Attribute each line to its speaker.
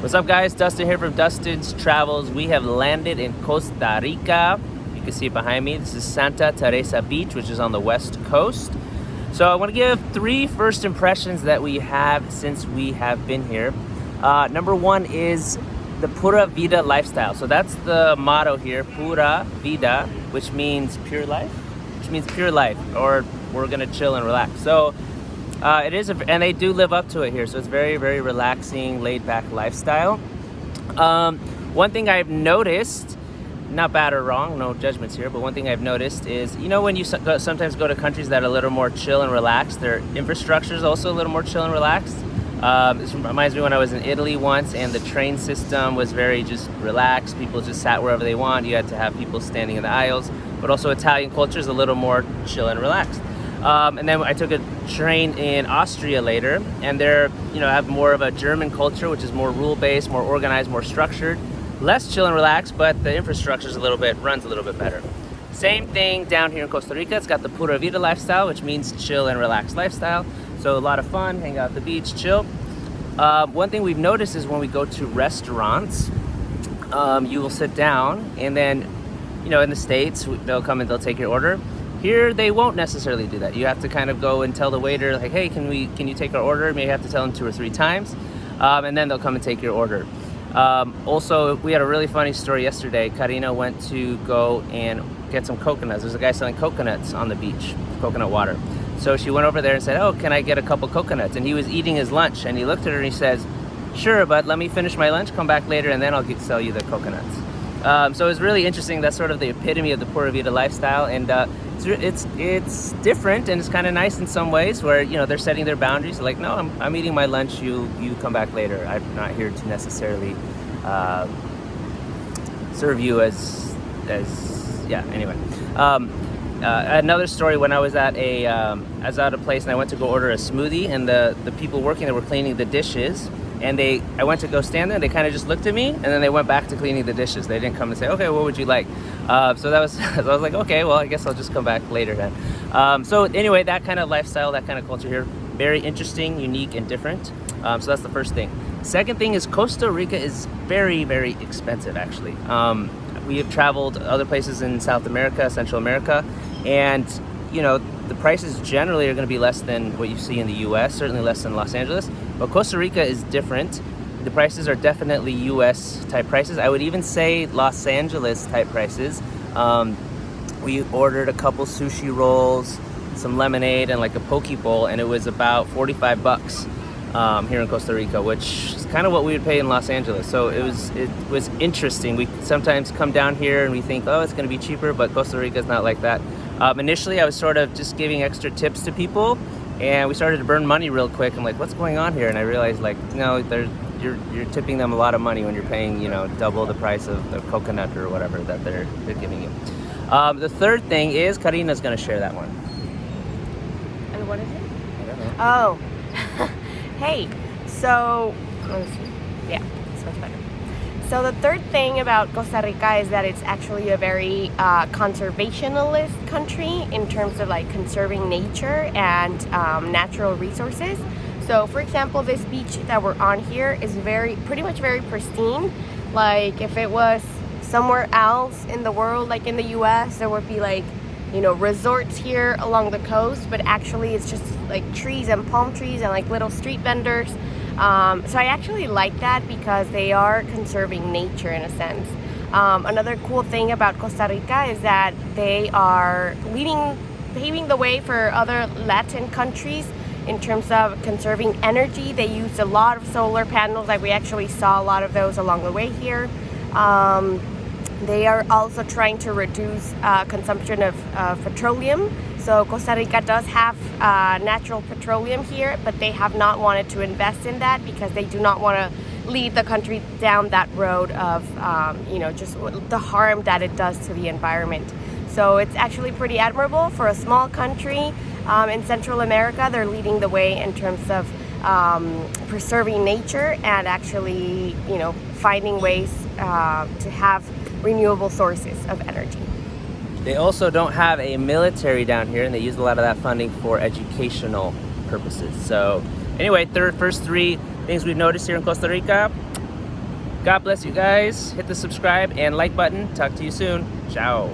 Speaker 1: What's up, guys? Dustin here from Dustin's Travels. We have landed in Costa Rica. You can see it behind me. This is Santa Teresa Beach, which is on the west coast. So I want to give 3 first impressions that we have since we have been here. Number 1 is the Pura Vida lifestyle. So that's the motto here, Pura Vida, which means pure life, or we're gonna chill and relax. So it is, and they do live up to it here. So it's very, very relaxing, laid-back lifestyle. One thing I've noticed, not bad or wrong, no judgments here, but one thing I've noticed is, you know, when you sometimes go to countries that are a little more chill and relaxed, their infrastructure is also a little more chill and relaxed. This reminds me when I was in Italy once, and the train system was very just relaxed. People just sat wherever they want. You had to have people standing in the aisles, but also Italian culture is a little more chill and relaxed. And then I took a train in Austria later, and they're, you know, have more of a German culture, which is more rule-based, more organized, more structured, less chill and relaxed, but the infrastructure is runs a little bit better. Same thing down here in Costa Rica. It's got the Pura Vida lifestyle, which means chill and relaxed lifestyle. So a lot of fun, hang out at the beach, chill. One thing we've noticed is when we go to restaurants, you will sit down, and then, you know, in the States, they'll come and they'll take your order. Here, they won't necessarily do that. You have to kind of go and tell the waiter, like, hey, can you take our order? You may have to tell them 2 or 3 times, and then they'll come and take your order. Also, we had a really funny story yesterday. Karina went to go and get some coconuts. There's a guy selling coconuts on the beach, coconut water. So she went over there and said, oh, can I get a couple coconuts? And he was eating his lunch, and he looked at her and he says, sure, but let me finish my lunch, come back later, and then I'll sell you the coconuts. So it was really interesting. That's sort of the epitome of the Pura Vida lifestyle, and it's different, and it's kind of nice in some ways where, you know, they're setting their boundaries. Like, no, I'm eating my lunch, you come back later. I'm not here to necessarily serve you as yeah, anyway. Another story, when I was at a place and I went to go order a smoothie, and the people working there were cleaning the dishes, and I went to go stand there, and they kind of just looked at me, and then they went back to cleaning the dishes. They didn't come and say, okay, what would you like? So I was like, okay, well, I guess I'll just come back later then. So anyway, that kind of lifestyle, that kind of culture here, very interesting, unique, and different. So that's the first thing. Second thing is Costa Rica is very, very expensive, actually. We have traveled other places in South America, Central America, and, you know, the prices generally are going to be less than what you see in the U.S., certainly less than Los Angeles. But Costa Rica is different. The prices are definitely U.S. type prices. I would even say Los Angeles type prices. We ordered a couple sushi rolls, some lemonade, and like a poke bowl, and it was about $45 here in Costa Rica, which is kind of what we would pay in Los Angeles. So it was interesting. We sometimes come down here and we think, oh, it's going to be cheaper, but Costa Rica is not like that. Initially, I was sort of just giving extra tips to people, and we started to burn money real quick. I'm like, what's going on here? And I realized, like, no, you're tipping them a lot of money when you're paying, you know, double the price of the coconut or whatever that they're giving you. The third thing is Karina's going to share that one.
Speaker 2: And what is it?
Speaker 1: I don't know.
Speaker 2: Oh, hey. So, let me see. Yeah, it's much better. So the third thing about Costa Rica is that it's actually a very conservationist country in terms of like conserving nature and natural resources. So for example, this beach that we're on here is pretty much very pristine. Like if it was somewhere else in the world, like in the US, there would be like, you know, resorts here along the coast, but actually it's just like trees and palm trees and like little street vendors. So I actually like that because they are conserving nature in a sense. Another cool thing about Costa Rica is that they are paving the way for other Latin countries in terms of conserving energy. They use a lot of solar panels, like we actually saw a lot of those along the way here. They are also trying to reduce consumption of petroleum. So Costa Rica does have natural petroleum here, but they have not wanted to invest in that because they do not want to lead the country down that road of, you know, just the harm that it does to the environment. So it's actually pretty admirable for a small country in Central America. They're leading the way in terms of preserving nature and actually, you know, finding ways to have renewable sources of energy.
Speaker 1: They also don't have a military down here, and they use a lot of that funding for educational purposes. So anyway, first 3 things we've noticed here in Costa Rica: God bless you guys. Hit the subscribe and like button. Talk to you soon. Ciao.